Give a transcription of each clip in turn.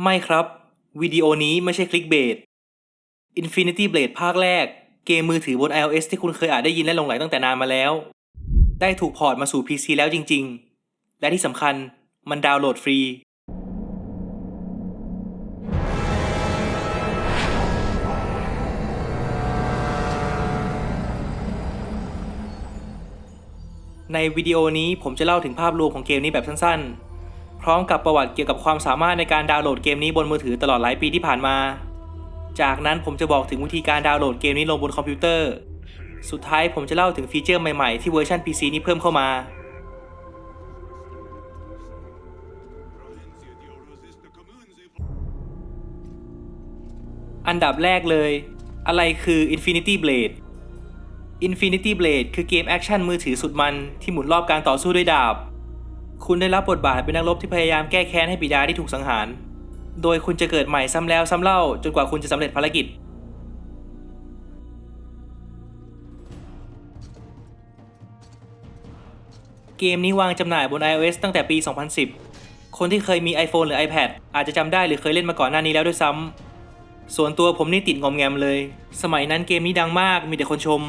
ไม่ครับวิดีโอนี้ไม่ใช่คลิกเบส Infinity Blade ภาคแรกเกมมือถือบน iOS ที่คุณเคยอาจได้ยินและหลงใหลตั้งแต่นานมาแล้วได้ถูกพอร์ตมาสู่ PC แล้วจริงๆและที่สำคัญมันดาวน์โหลดฟรีในวิดีโอนี้ผมจะเล่าถึงภาพรวมของเกมนี้แบบสั้นๆพร้อมกับประวัติเกี่ยวกับความสามารถในการดาวน์โหลดเกมนี้บนมือถือตลอดหลายปีที่ผ่านมาจากนั้นผมจะบอกถึงวิธีการดาวน์โหลดเกมนี้ลงบนคอมพิวเตอร์สุดท้ายผมจะเล่าถึงฟีเจอร์ใหม่ๆที่เวอร์ชัน PC นี้เพิ่มเข้ามาอันดับแรกเลยอะไรคือ Infinity Blade Infinity Blade คือเกมแอคชั่นมือถือสุดมันที่หมุนรอบการต่อสู้ด้วยดาบคุณได้รับบทบาทเป็นนักรบที่พยายามแก้แค้นให้บิดาที่ถูกสังหารโดยคุณจะเกิดใหม่ซ้ำแล้วซ้ำเล่าจนกว่าคุณจะสำเร็จภารกิจเกมนี้วางจำหน่ายบน iOS ตั้งแต่ปี 2010 คนที่เคยมี iPhone หรือ iPad อาจจะจำได้หรือเคยเล่นมาก่อนหน้านี้แล้วด้วยซ้ำส่วนตัวผมนี่ติดงอมแงมเลยสมัยนั้นเกมนี้ดังมากมีแต่คนชม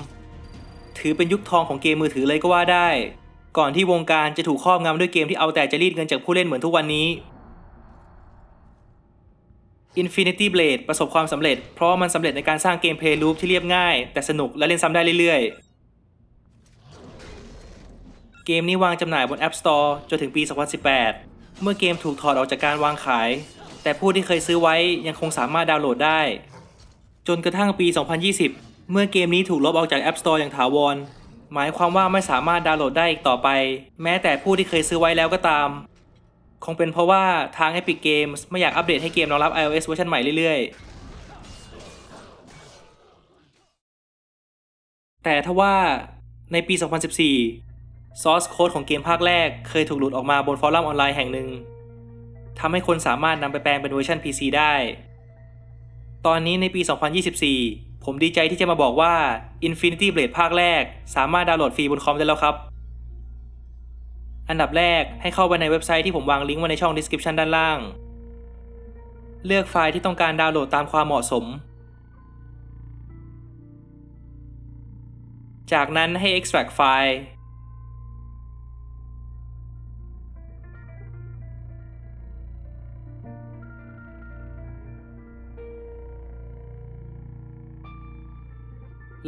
ถือเป็นยุคทองของเกมมือถือเลยก็ว่าได้ก่อนที่วงการจะถูกครอบงำด้วยเกมที่เอาแต่จะรีดเงินจากผู้เล่นเหมือนทุกวันนี้ Infinity Blade ประสบความสำเร็จเพราะว่ามันสำเร็จในการสร้างเกมเพลย์ลูปที่เรียบง่ายแต่สนุกและเล่นซ้ำได้เรื่อยๆเกมนี้วางจำหน่ายบน App Store จนถึงปี 2018 เมื่อเกมถูกถอดออกจากการวางขายแต่ผู้ที่เคยซื้อไว้ยังคงสามารถดาวน์โหลดได้จนกระทั่งปี 2020 เมื่อเกมนี้ถูกลบออกจาก App Store อย่างถาวรหมายความว่าไม่สามารถดาวน์โหลดได้อีกต่อไปแม้แต่ผู้ที่เคยซื้อไว้แล้วก็ตามคงเป็นเพราะว่าทาง Epic Games ไม่อยากอัปเดตให้เกมรองรับ iOS เวอร์ชันใหม่เรื่อยๆแต่ทว่าในปี 2014 Source Code ของเกมภาคแรกเคยถูกหลุดออกมาบนฟอรัมออนไลน์แห่งหนึ่งทำให้คนสามารถนำไปแปลงเป็นเวอร์ชัน PC ได้ตอนนี้ในปี 2024 ผมดีใจที่จะมาบอกว่า Infinity Blade ภาคแรกสามารถดาวน์โหลดฟรีบนคอมได้แล้วครับอันดับแรกให้เข้าไปในเว็บไซต์ที่ผมวางลิงก์ไว้ในช่อง description ด้านล่างเลือกไฟล์ที่ต้องการดาวน์โหลดตามความเหมาะสมจากนั้นให้ extract ไฟล์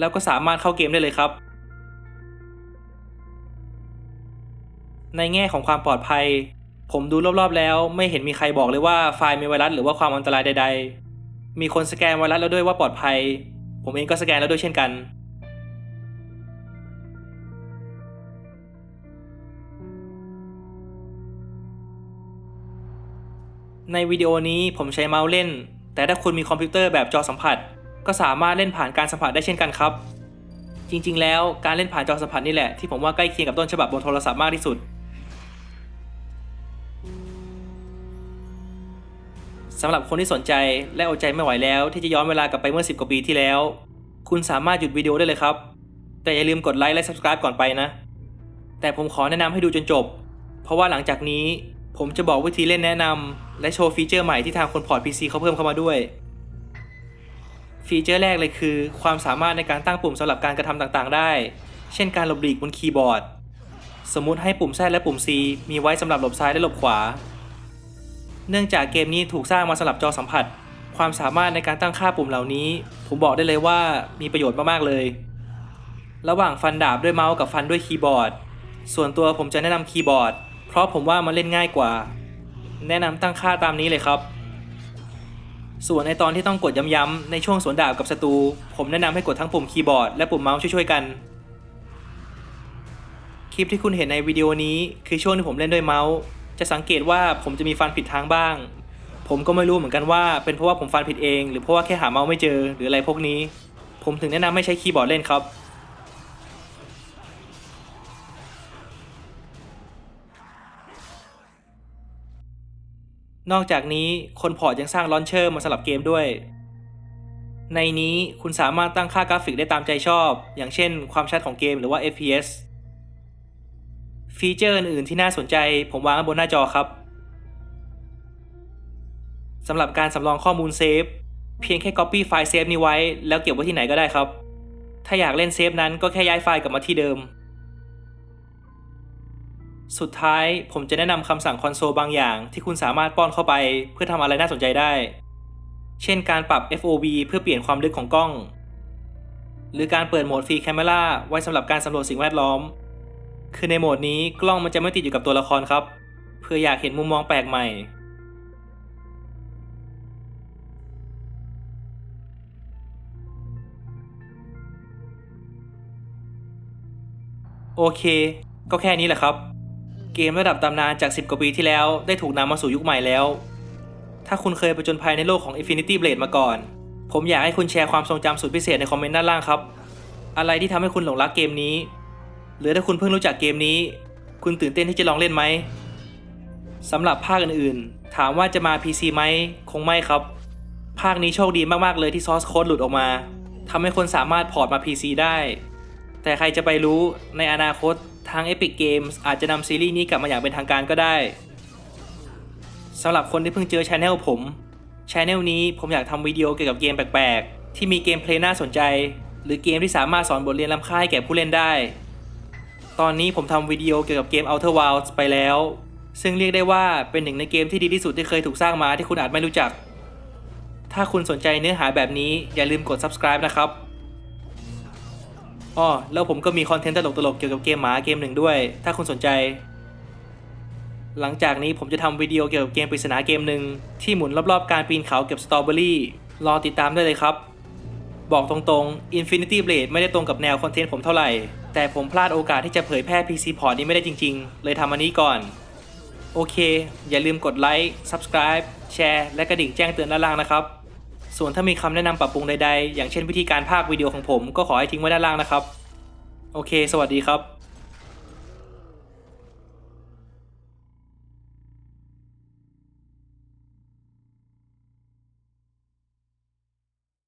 แล้วก็สามารถเข้าเกมได้เลยครับในแง่ของความปลอดภัยผมดูรอบๆแล้วไม่เห็นมีใครบอกเลยว่าไฟล์มีไวรัสหรือว่าความอันตรายใดๆมีคนสแกนไวรัสแล้วด้วยว่าปลอดภัยผมเองก็สแกนแล้วด้วยเช่นกันในวิดีโอนี้ผมใช้เมาส์เล่นแต่ถ้าคุณมีคอมพิวเตอร์แบบจอสัมผัสก็สามารถเล่นผ่านการสัมผัสได้เช่นกันครับจริงๆแล้วการเล่นผ่านจอสัมผัสนี่แหละที่ผมว่าใกล้เคียงกับต้นฉบับบนโทรศัพท์มากที่สุดสำหรับคนที่สนใจและอดใจไม่ไหวแล้วที่จะย้อนเวลากลับไปเมื่อ10 กว่าปีที่แล้วคุณสามารถหยุดวิดีโอได้เลยครับแต่อย่าลืมกดไลค์และ Subscribe ก่อนไปนะแต่ผมขอแนะนำให้ดูจนจบเพราะว่าหลังจากนี้ผมจะบอกวิธีเล่นแนะนำและโชว์ฟีเจอร์ใหม่ที่ทางคนพอร์ต PC เขาเพิ่มเข้ามาด้วยฟีเจอร์แรกเลยคือความสามารถในการตั้งปุ่มสำหรับการกระทำต่างๆได้เช่นการหลบหลีกบนคีย์บอร์ดสมมุติให้ปุ่ม Z และปุ่ม C มีไว้สำหรับหลบซ้ายและหลบขวาเนื่องจากเกมนี้ถูกสร้างมาสำหรับจอสัมผัสความสามารถในการตั้งค่าปุ่มเหล่านี้ผมบอกได้เลยว่ามีประโยชน์มากๆเลยระหว่างฟันดาบด้วยเมาส์กับฟันด้วยคีย์บอร์ดส่วนตัวผมจะแนะนำคีย์บอร์ดเพราะผมว่ามันเล่นง่ายกว่าแนะนำตั้งค่าตามนี้เลยครับส่วนในตอนที่ต้องกดย้ำๆในช่วงสวนดาบกับศัตรูผมแนะนำให้กดทั้งปุ่มคีย์บอร์ดและปุ่มเมาส์ช่วยๆกันคลิปที่คุณเห็นในวิดีโอนี้คือช่วงที่ผมเล่นด้วยเมาส์จะสังเกตว่าผมจะมีฟันผิดทางบ้างผมก็ไม่รู้เหมือนกันว่าเป็นเพราะว่าผมฟันผิดเองหรือเพราะว่าแค่หาเมาส์ไม่เจอหรืออะไรพวกนี้ผมถึงแนะนำให้ใช้คีย์บอร์ดเล่นครับนอกจากนี้คนพอร์ตยังสร้างลอนเชอร์มาสำหรับเกมด้วยในนี้คุณสามารถตั้งค่ากราฟิกได้ตามใจชอบอย่างเช่นความชัดของเกมหรือว่า FPS ฟีเจอร์อื่นๆที่น่าสนใจผมวางไว้บนหน้าจอครับ สำหรับการสำรองข้อมูลเซฟเพียงแค่ Copy ไฟล์เซฟนี้ไว้แล้วเก็บไว้ที่ไหนก็ได้ครับถ้าอยากเล่นเซฟนั้นก็แค่ย้ายไฟล์กลับมาที่เดิมสุดท้ายผมจะแนะนำคำสั่งคอนโซลบางอย่างที่คุณสามารถป้อนเข้าไปเพื่อทำอะไรน่าสนใจได้เช่นการปรับ FOV เพื่อเปลี่ยนความลึกของกล้องหรือการเปิดโหมดฟรีแคมเมราไว้สำหรับการสำรวจสิ่งแวดล้อมคือในโหมดนี้กล้องมันจะไม่ติดอยู่กับตัวละครครับเพื่ออยากเห็นมุมมองแปลกใหม่โอเคก็แค่นี้แหละครับเกมระดับตำนานจาก10 กว่าปีที่แล้วได้ถูกนำมาสู่ยุคใหม่แล้วถ้าคุณเคยผจญภัยในโลกของ Infinity Blade มาก่อนผมอยากให้คุณแชร์ความทรงจำสุดพิเศษในคอมเมนต์ด้านล่างครับอะไรที่ทำให้คุณหลงรักเกมนี้หรือถ้าคุณเพิ่งรู้จักเกมนี้คุณตื่นเต้นที่จะลองเล่นไหมสำหรับภาคอื่นๆถามว่าจะมา PC ไหมคงไม่ครับภาคนี้โชคดีมากๆเลยที่ซอร์สโค้ดหลุดออกมาทำให้คนสามารถพอร์ตมา PC ได้แต่ใครจะไปรู้ในอนาคตทาง Epic Games อาจจะนำซีรีส์นี้กลับมาอย่างเป็นทางการก็ได้สำหรับคนที่เพิ่งเจอ Channel ผม Channel นี้ผมอยากทำวิดีโอเกี่ยวกับเกมแปลกๆที่มีเกมเพลย์น่าสนใจหรือเกมที่สามารถสอนบทเรียนล้ำค่าให้แก่ผู้เล่นได้ตอนนี้ผมทำวิดีโอเกี่ยวกับเกม Outer Wilds ไปแล้วซึ่งเรียกได้ว่าเป็นหนึ่งในเกมที่ดีที่สุดที่เคยถูกสร้างมาที่คุณอาจไม่รู้จักถ้าคุณสนใจเนื้อหาแบบนี้อย่าลืมกด subscribe นะครับอ้อแล้วผมก็มีคอนเทนต์ตลกๆเกี่ยวกับเกมหมาเกมหนึ่งด้วยถ้าคุณสนใจหลังจากนี้ผมจะทำวิดีโอเกี่ยวกับเกมปริศนาเกมหนึ่งที่หมุนรอบๆการปีนเขาเก็บสตรอเบอรี่รอติดตามได้เลยครับบอกตรงๆ Infinity Blade ไม่ได้ตรงกับแนวคอนเทนต์ผมเท่าไหร่แต่ผมพลาดโอกาสที่จะเผยแพร่ PC Port นี้ไม่ได้จริงๆเลยทำอันนี้ก่อนโอเคอย่าลืมกดไลค์ Subscribe แชร์และกระดิ่งแจ้งเตือนด้านล่างนะครับส่วนถ้ามีคำแนะนำปรับปรุงใดๆอย่างเช่นวิธีการพากย์วิดีโอของผมก็ขอให้ทิ้งไว้ด้านล่างนะครับโอเคสวัสดีครับ